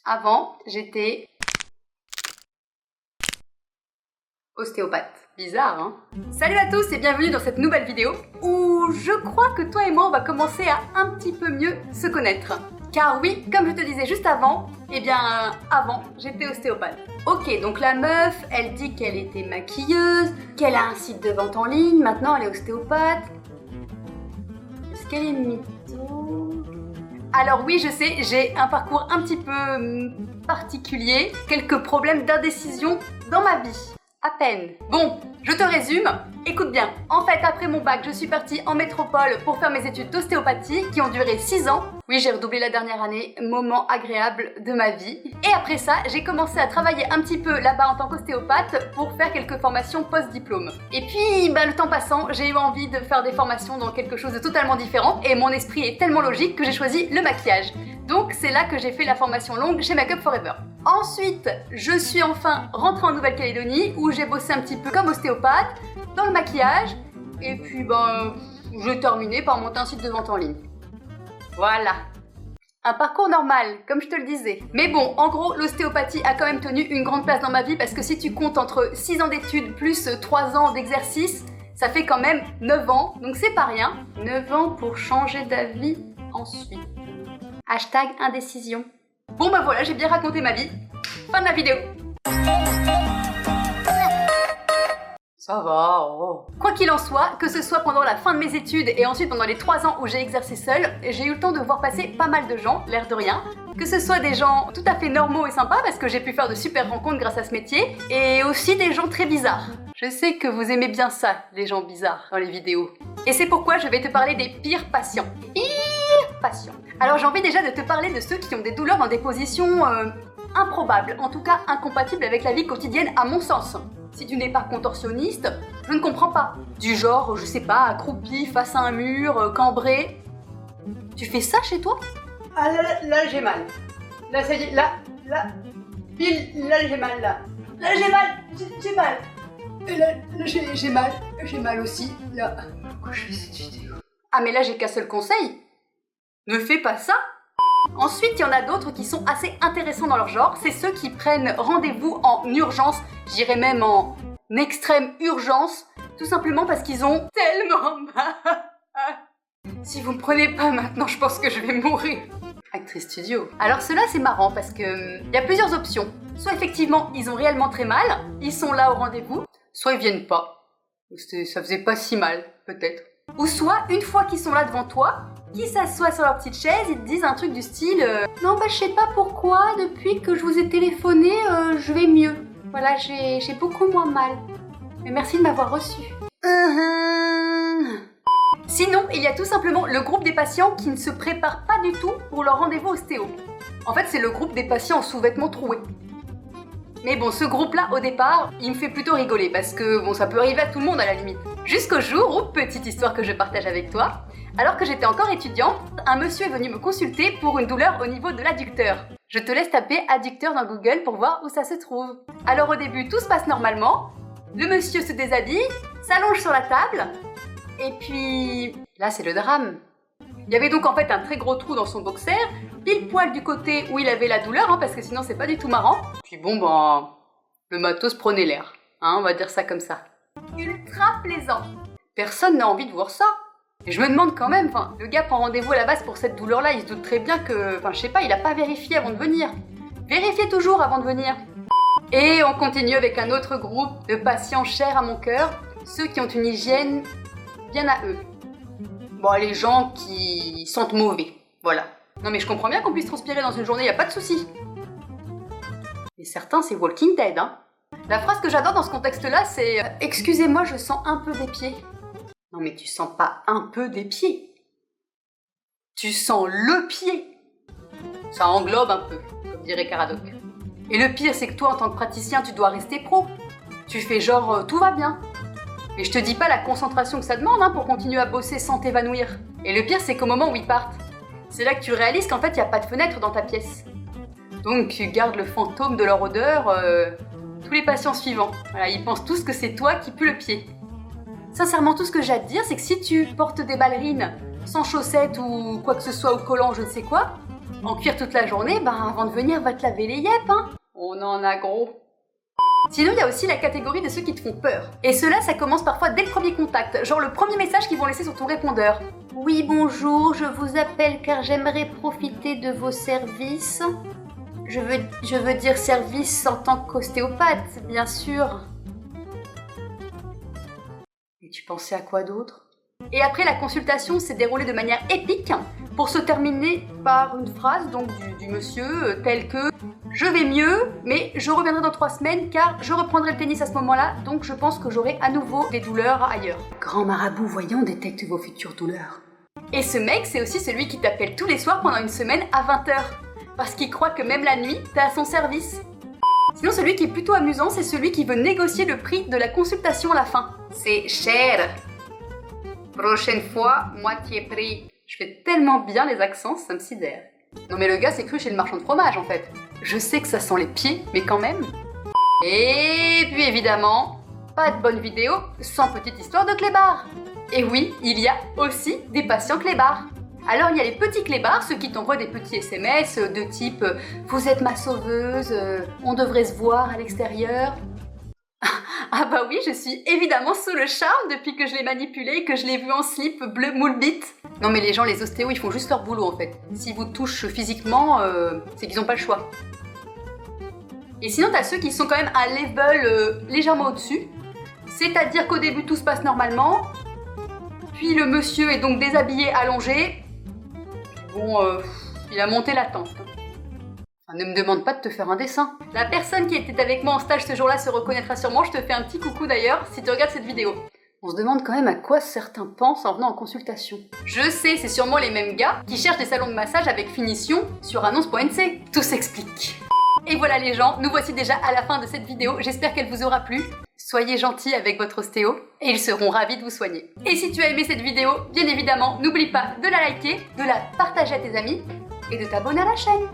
Avant, j'étais ostéopathe. Bizarre, hein? Salut à tous et bienvenue dans cette nouvelle vidéo où je crois que toi et moi on va commencer à un petit peu mieux se connaître. Car oui, comme je te disais juste avant, avant, j'étais ostéopathe. Ok, donc la meuf, elle dit qu'elle était maquilleuse, qu'elle a un site de vente en ligne, maintenant elle est ostéopathe. Est-ce qu'elle est mytho? Alors oui, je sais, j'ai un parcours un petit peu particulier, quelques problèmes d'indécision dans ma vie. À peine. Bon, je te résume. Écoute bien, en fait, après mon bac, je suis partie en métropole pour faire mes études d'ostéopathie qui ont duré 6 ans. Oui, j'ai redoublé la dernière année, moment agréable de ma vie. Et après ça, j'ai commencé à travailler un petit peu là-bas en tant qu'ostéopathe pour faire quelques formations post-diplôme. Et puis, le temps passant, j'ai eu envie de faire des formations dans quelque chose de totalement différent et mon esprit est tellement logique que j'ai choisi le maquillage. Donc c'est là que j'ai fait la formation longue chez Make Up Forever. Ensuite, je suis enfin rentrée en Nouvelle-Calédonie où j'ai bossé un petit peu comme ostéopathe dans le maquillage et puis j'ai terminé par monter un site de vente en ligne. Voilà. Un parcours normal, comme je te le disais. Mais bon, en gros, l'ostéopathie a quand même tenu une grande place dans ma vie parce que si tu comptes entre 6 ans d'études plus 3 ans d'exercice, ça fait quand même 9 ans, donc c'est pas rien. 9 ans pour changer d'avis ensuite. Hashtag indécision. Bon voilà, j'ai bien raconté ma vie. Fin de la vidéo. Ça va, oh. Quoi qu'il en soit, que ce soit pendant la fin de mes études et ensuite pendant les 3 ans où j'ai exercé seule, j'ai eu le temps de voir passer pas mal de gens, l'air de rien. Que ce soit des gens tout à fait normaux et sympas parce que j'ai pu faire de super rencontres grâce à ce métier, et aussi des gens très bizarres. Je sais que vous aimez bien ça, les gens bizarres, dans les vidéos. Et c'est pourquoi je vais te parler des pires patients. Patients. Alors j'ai envie déjà de te parler de ceux qui ont des douleurs dans des positions improbables, en tout cas incompatibles avec la vie quotidienne à mon sens. Si tu n'es pas contorsionniste, je ne comprends pas. Du genre, je sais pas, accroupi face à un mur, cambré. Tu fais ça chez toi? Ah là j'ai mal. Là ça y est, là, pile, là j'ai mal là. Là j'ai mal. Et là j'ai mal aussi, là. Pourquoi je fais cette vidéo? Ah mais là j'ai qu'un seul conseil. Ne fais pas ça! Ensuite, il y en a d'autres qui sont assez intéressants dans leur genre. C'est ceux qui prennent rendez-vous en urgence, j'irais même en extrême urgence, tout simplement parce qu'ils ont tellement mal. Si vous me prenez pas maintenant, je pense que je vais mourir. Actrice studio. Alors cela c'est marrant parce que y a plusieurs options. Soit effectivement ils ont réellement très mal, ils sont là au rendez-vous, soit ils viennent pas. Ça faisait pas si mal, peut-être. Ou soit une fois qu'ils sont là devant toi, qui s'assoient sur leur petite chaise, ils te disent un truc du style non je sais pas pourquoi, depuis que je vous ai téléphoné, je vais mieux. Voilà, j'ai beaucoup moins mal. Mais merci de m'avoir reçu. Sinon, il y a tout simplement le groupe des patients qui ne se préparent pas du tout pour leur rendez-vous ostéo. En fait, c'est le groupe des patients en sous-vêtements troués. Mais bon, ce groupe-là, au départ, il me fait plutôt rigoler parce que bon, ça peut arriver à tout le monde à la limite. Jusqu'au jour où, petite histoire que je partage avec toi, alors que j'étais encore étudiante, un monsieur est venu me consulter pour une douleur au niveau de l'adducteur. Je te laisse taper adducteur dans Google pour voir où ça se trouve. Alors au début, tout se passe normalement, le monsieur se déshabille, s'allonge sur la table, et puis là c'est le drame. Il y avait donc en fait un très gros trou dans son boxer, pile poil du côté où il avait la douleur, parce que sinon c'est pas du tout marrant. Puis bon le matos prenait l'air, on va dire ça comme ça. Ultra plaisant. Personne n'a envie de voir ça. Et je me demande quand même, le gars prend rendez-vous à la base pour cette douleur-là, il se doute très bien que, je sais pas, il a pas vérifié avant de venir. Vérifiez toujours avant de venir. Et on continue avec un autre groupe de patients chers à mon cœur, ceux qui ont une hygiène bien à eux. Bon, les gens qui sentent mauvais, voilà. Non mais je comprends bien qu'on puisse transpirer dans une journée, y a pas de souci. Mais certains, c'est Walking Dead, La phrase que j'adore dans ce contexte-là, c'est « Excusez-moi, je sens un peu des pieds ». Non mais tu sens pas un peu des pieds. Tu sens le pied. Ça englobe un peu, comme dirait Caradoc. Et le pire, c'est que toi, en tant que praticien, tu dois rester pro. Tu fais genre tout va bien. Et je te dis pas la concentration que ça demande pour continuer à bosser sans t'évanouir. Et le pire, c'est qu'au moment où ils partent, c'est là que tu réalises qu'en fait, il n'y a pas de fenêtre dans ta pièce. Donc tu gardes le fantôme de leur odeur tous les patients suivants. Voilà, ils pensent tous que c'est toi qui pues le pied. Sincèrement, tout ce que j'ai à te dire, c'est que si tu portes des ballerines sans chaussettes ou quoi que ce soit au collant, je ne sais quoi, En cuire toute la journée, avant de venir, va te laver les yeux, hein. On en a gros. Sinon, il y a aussi la catégorie de ceux qui te font peur. Et ceux-là, ça commence parfois dès le premier contact, genre le premier message qu'ils vont laisser sur ton répondeur. Oui, bonjour, je vous appelle car j'aimerais profiter de vos services. Je veux dire service en tant qu'ostéopathe, bien sûr. Et tu pensais à quoi d'autre? Et après, la consultation s'est déroulée de manière épique pour se terminer par une phrase donc du monsieur telle que « Je vais mieux, mais je reviendrai dans 3 semaines car je reprendrai le tennis à ce moment-là, donc je pense que j'aurai à nouveau des douleurs ailleurs. » Grand marabout voyant détecte vos futures douleurs. Et ce mec, c'est aussi celui qui t'appelle tous les soirs pendant une semaine à 20h, parce qu'il croit que même la nuit, t'es à son service. Sinon, celui qui est plutôt amusant, c'est celui qui veut négocier le prix de la consultation à la fin. C'est cher. Prochaine fois, moitié prix. Je fais tellement bien les accents, ça me sidère. Non mais le gars s'est cru chez le marchand de fromage en fait. Je sais que ça sent les pieds, mais quand même. Et puis évidemment, pas de bonne vidéo sans petite histoire de clébard. Et oui, il y a aussi des patients clébards. Alors il y a les petits clébards, ceux qui t'envoient des petits SMS de type « Vous êtes ma sauveuse, on devrait se voir à l'extérieur ». Ah bah oui, je suis évidemment sous le charme depuis que je l'ai manipulé et que je l'ai vu en slip bleu moule bite. Non mais les gens, les ostéos, ils font juste leur boulot en fait. S'ils vous touchent physiquement, c'est qu'ils n'ont pas le choix. Et sinon t'as ceux qui sont quand même à level légèrement au-dessus. C'est-à-dire qu'au début tout se passe normalement, puis le monsieur est donc déshabillé, allongé. Bon, il a monté la tente. Ne me demande pas de te faire un dessin. La personne qui était avec moi en stage ce jour-là se reconnaîtra sûrement, je te fais un petit coucou d'ailleurs si tu regardes cette vidéo. On se demande quand même à quoi certains pensent en venant en consultation. Je sais, c'est sûrement les mêmes gars qui cherchent des salons de massage avec finition sur annonce.nc. Tout s'explique. Et voilà les gens, nous voici déjà à la fin de cette vidéo, j'espère qu'elle vous aura plu. Soyez gentils avec votre ostéo et ils seront ravis de vous soigner. Et si tu as aimé cette vidéo, bien évidemment, n'oublie pas de la liker, de la partager à tes amis et de t'abonner à la chaîne.